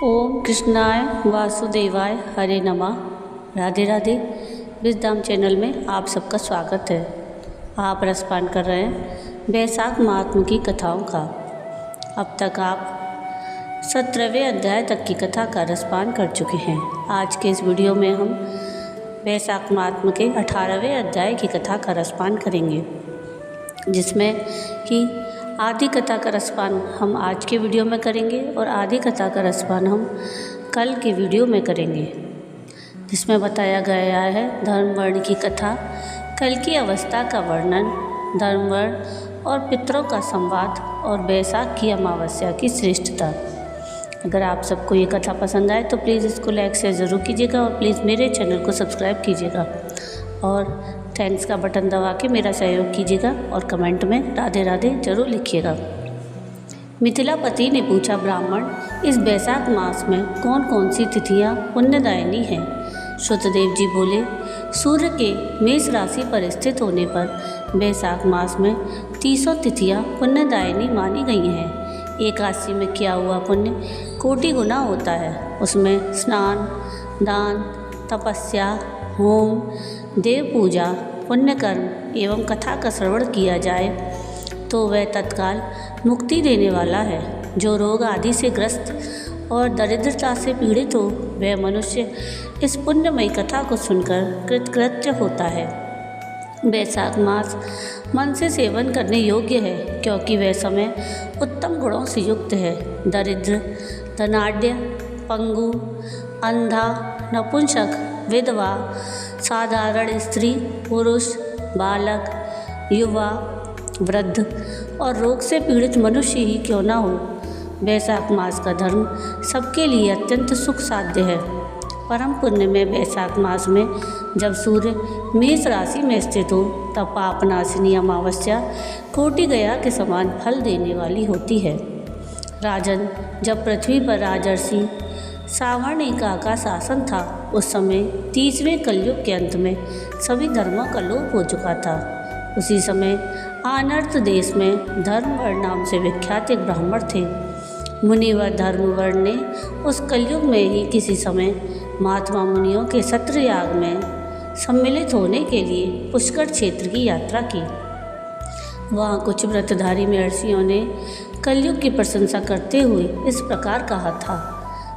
ओम कृष्णाय वासुदेवाय हरे नमः। राधे राधे। विजडम चैनल में आप सबका स्वागत है। आप रसपान कर रहे हैं बैसाख महात्म की कथाओं का। अब तक आप 17वें अध्याय तक की कथा का रसपान कर चुके हैं। आज के इस वीडियो में हम बैसाख महात्म के 18वें अध्याय की कथा का रसपान करेंगे, जिसमें कि आधी कथा का रसपान हम आज के वीडियो में करेंगे और आधी कथा का रसपान हम कल के वीडियो में करेंगे, जिसमें बताया गया है धर्म वर्ण की कथा, कल की अवस्था का वर्णन, धर्म वर्ण और पितरों का संवाद और बैसाख की अमावस्या की श्रेष्ठता। अगर आप सबको ये कथा पसंद आए तो प्लीज़ इसको लाइक शेयर ज़रूर कीजिएगा और प्लीज़ मेरे चैनल को सब्सक्राइब कीजिएगा और थैंक्स का बटन दबा के मेरा सहयोग कीजिएगा और कमेंट में राधे राधे जरूर लिखिएगा। मिथिलापति ने पूछा, ब्राह्मण, इस बैसाख मास में कौन कौन सी तिथियां पुण्यदायिनी हैं? श्रुतदेव जी बोले, सूर्य के मेष राशि पर स्थित होने पर बैसाख मास में 300 तिथियां पुण्यदायिनी मानी गई हैं। एकादशी में किया हुआ पुण्य कोटि गुना होता है। उसमें स्नान, दान, तपस्या, होम, देव पूजा, पुण्यकर्म एवं कथा का श्रवण किया जाए तो वह तत्काल मुक्ति देने वाला है। जो रोग आदि से ग्रस्त और दरिद्रता से पीड़ित हो, वह मनुष्य इस पुण्यमयी कथा को सुनकर कृतकृत्य होता है। बैसाख मास मन से सेवन करने योग्य है, क्योंकि वह समय उत्तम गुणों से युक्त है। दरिद्र, धनाढ्य, पंगु, अंधा, नपुंसक, विधवा, साधारण स्त्री, पुरुष, बालक, युवा, वृद्ध और रोग से पीड़ित मनुष्य ही क्यों न हो, बैसाख मास का धर्म सबके लिए अत्यंत सुख साध्य है। परम पुण्य में बैसाख मास में जब सूर्य मेष राशि में स्थित हो, तब पापनाशिनी अमावस्या कोटि गया के समान फल देने वाली होती है। राजन, जब पृथ्वी पर राजर्षि सावर्णिका का शासन था, उस समय 30वें कलयुग के अंत में सभी धर्मों का लोप हो चुका था। उसी समय आनर्त देश में धर्मवर्ण नाम से विख्यात एक ब्राह्मण थे। मुनिवर धर्मवर्ण ने उस कलयुग में ही किसी समय महात्मा मुनियों के सत्र याग में सम्मिलित होने के लिए पुष्कर क्षेत्र की यात्रा की। वहाँ कुछ व्रतधारी महर्षियों ने कलयुग की प्रशंसा करते हुए इस प्रकार कहा था,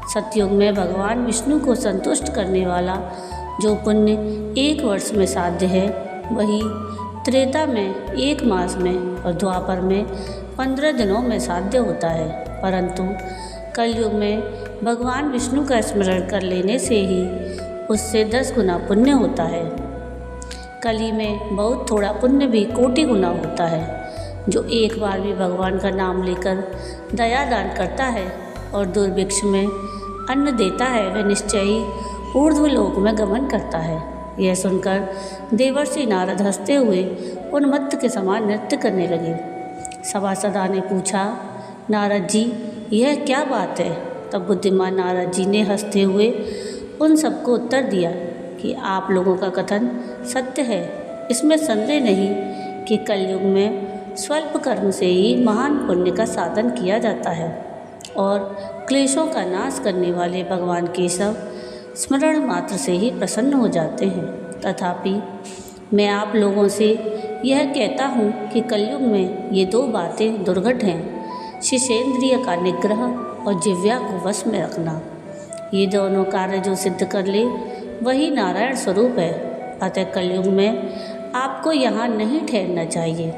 सतयुग में भगवान विष्णु को संतुष्ट करने वाला जो पुण्य 1 वर्ष में साध्य है, वही त्रेता में 1 मास में और द्वापर में 15 दिनों में साध्य होता है। परंतु कलयुग में भगवान विष्णु का स्मरण कर लेने से ही उससे 10 गुना पुण्य होता है। कली में बहुत थोड़ा पुण्य भी कोटि गुना होता है। जो एक बार भी भगवान का नाम लेकर दया दान करता है और दुर्भिक्ष में अन्न देता है, वह निश्चय ही ऊर्ध्वलोक में गमन करता है। यह सुनकर देवर्षि नारद हंसते हुए उन्मत्त के समान नृत्य करने लगे। सभासदा ने पूछा, नारद जी, यह क्या बात है? तब बुद्धिमान नारद जी ने हंसते हुए उन सबको उत्तर दिया कि आप लोगों का कथन सत्य है। इसमें संदेह नहीं कि कलयुग में स्वल्प कर्म से ही महान पुण्य का साधन किया जाता है और क्लेशों का नाश करने वाले भगवान केशव स्मरण मात्र से ही प्रसन्न हो जाते हैं। तथापि मैं आप लोगों से यह कहता हूँ कि कलयुग में ये 2 बातें दुर्घट हैं, शिशेंद्रिय का निग्रह और जिह्वा को वश में रखना। ये दोनों कार्य जो सिद्ध कर ले, वही नारायण स्वरूप है। अतः कलयुग में आपको यहाँ नहीं ठहरना चाहिए।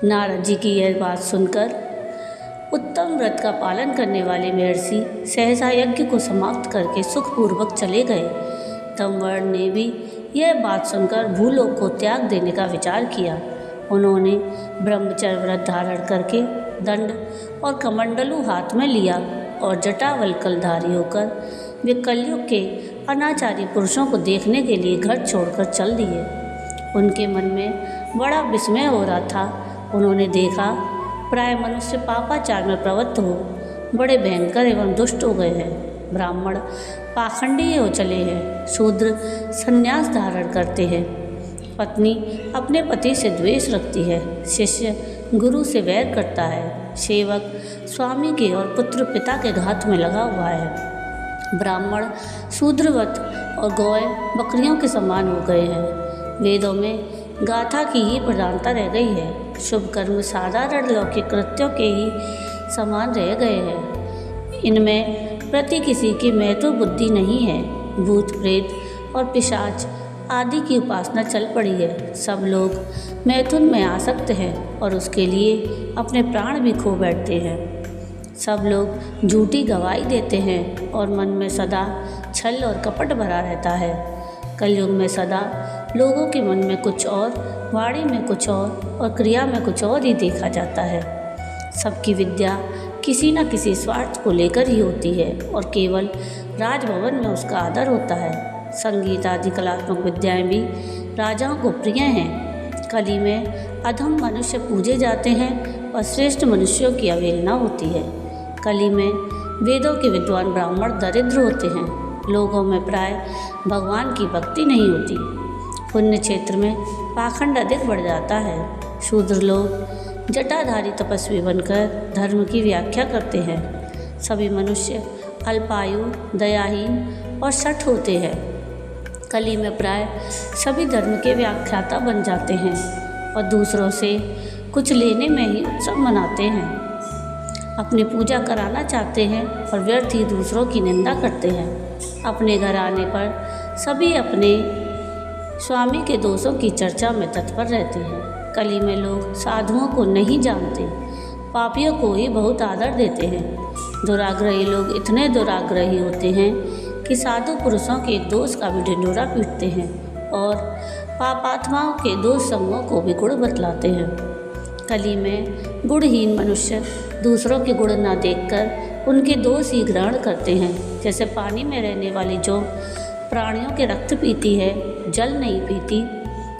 नारद जी की यह बात सुनकर उत्तम व्रत का पालन करने वाले महर्षि सहसा यज्ञ को समाप्त करके सुखपूर्वक चले गए। धर्मवर्ण ने भी यह बात सुनकर भूलोक को त्याग देने का विचार किया। उन्होंने ब्रह्मचर्य व्रत धारण करके दंड और कमंडलू हाथ में लिया और जटावल्कलधारी होकर वे कलयुग के अनाचारी पुरुषों को देखने के लिए घर छोड़कर चल दिए। उनके मन में बड़ा विस्मय हो रहा था। उन्होंने देखा प्राय मनुष्य पापाचार में प्रवृत्त हो बड़े भयंकर एवं दुष्ट हो गए हैं। ब्राह्मण पाखंडी हो चले हैं, शूद्र संन्यास धारण करते हैं, पत्नी अपने पति से द्वेष रखती है, शिष्य गुरु से वैर करता है, सेवक स्वामी के और पुत्र पिता के घात में लगा हुआ है। ब्राह्मण शूद्रवत और गौएं बकरियों के समान हो गए हैं। वेदों में गाथा की ही प्रधानता रह गई है। शुभ कर्म साधारण लौकिक कृत्यों के ही समान रह गए हैं। इनमें प्रति किसी की महत्व बुद्धि नहीं है। भूत प्रेत और पिशाच आदि की उपासना चल पड़ी है। सब लोग मैथुन में आसक्त हैं और उसके लिए अपने प्राण भी खो बैठते हैं। सब लोग झूठी गवाही देते हैं और मन में सदा छल और कपट भरा रहता है। कलयुग में सदा लोगों के मन में कुछ और, वाणी में कुछ और क्रिया में कुछ और ही देखा जाता है। सबकी विद्या किसी न किसी स्वार्थ को लेकर ही होती है और केवल राजभवन में उसका आदर होता है। संगीत आदि कलात्मक विद्याएं भी राजाओं को प्रिय हैं। कली में अधम मनुष्य पूजे जाते हैं और श्रेष्ठ मनुष्यों की अवहेलना होती है। कली में वेदों के विद्वान ब्राह्मण दरिद्र होते हैं। लोगों में प्राय भगवान की भक्ति नहीं होती। पुण्य क्षेत्र में पाखंड अधिक बढ़ जाता है। शूद्र लोग जटाधारी तपस्वी बनकर धर्म की व्याख्या करते हैं। सभी मनुष्य अल्पायु, दयाहीन और शठ होते हैं। कली में प्राय सभी धर्म के व्याख्याता बन जाते हैं और दूसरों से कुछ लेने में ही उत्सव मनाते हैं। अपनी पूजा कराना चाहते हैं और व्यर्थ ही दूसरों की निंदा करते हैं। अपने घर आने पर सभी अपने स्वामी के दोषों की चर्चा में तत्पर रहते हैं। कली में लोग साधुओं को नहीं जानते, पापियों को ही बहुत आदर देते हैं। दुराग्रही लोग इतने दुराग्रही होते हैं कि साधु पुरुषों के एक दोष का भी ढिंढोरा पीटते हैं और पापात्माओं के दोष संगों को भी गुण बतलाते हैं। कली में गुणहीन मनुष्य दूसरों के गुण न देखकर उनके दोष ही ग्रहण करते हैं। जैसे पानी में रहने वाली जो प्राणियों के रक्त पीती है, जल नहीं पीती,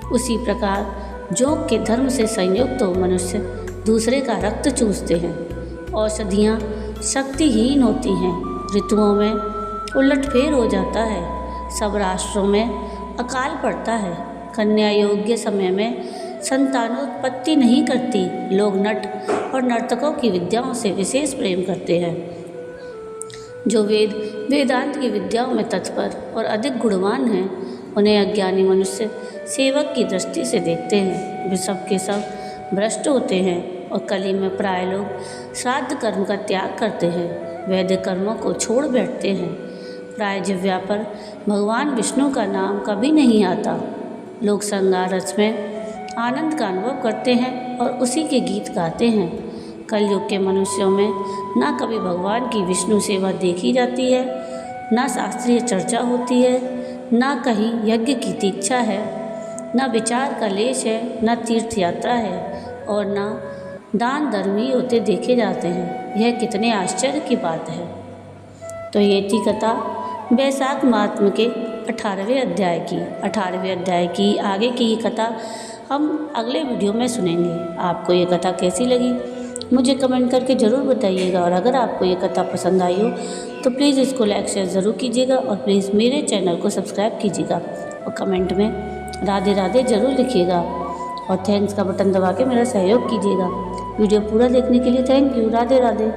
उसी प्रकार जोग के धर्म से संयुक्त हो मनुष्य दूसरे का रक्त चूसते हैं। औषधियाँ शक्तिहीन होती हैं। ऋतुओं में उलटफेर हो जाता है। सब राष्ट्रों में अकाल पड़ता है। कन्या योग्य समय में संतानोत्पत्ति नहीं करती। लोग नट और नर्तकों की विद्याओं से विशेष प्रेम करते हैं। जो वेदांत की विद्याओं में तत्पर और अधिक गुणवान हैं, उन्हें अज्ञानी मनुष्य सेवक की दृष्टि से देखते हैं। वे सब के सब भ्रष्ट होते हैं और कली में प्राय लोग श्राद्ध कर्म का त्याग करते हैं। वैदिक कर्मों को छोड़ बैठते हैं। प्राय जिह्वा पर भगवान विष्णु का नाम कभी नहीं आता। लोग श्रृंगार रस में आनंद का अनुभव करते हैं और उसी के गीत गाते हैं। कलयुग के मनुष्यों में न कभी भगवान की विष्णु सेवा देखी जाती है, न शास्त्रीय चर्चा होती है, न कहीं यज्ञ की दीक्षा है, न विचार का लेश है, न तीर्थ यात्रा है और न दान धर्मी होते देखे जाते हैं। यह कितने आश्चर्य की बात है। तो ये थी कथा वैशाख महात्म के 18वें अध्याय की आगे की ये कथा हम अगले वीडियो में सुनेंगे। आपको ये कथा कैसी लगी मुझे कमेंट करके ज़रूर बताइएगा और अगर आपको ये कथा पसंद आई हो तो प्लीज़ इसको लाइक शेयर ज़रूर कीजिएगा और प्लीज़ मेरे चैनल को सब्सक्राइब कीजिएगा और कमेंट में राधे राधे ज़रूर लिखिएगा और थैंक्स का बटन दबा के मेरा सहयोग कीजिएगा। वीडियो पूरा देखने के लिए थैंक यू। राधे राधे।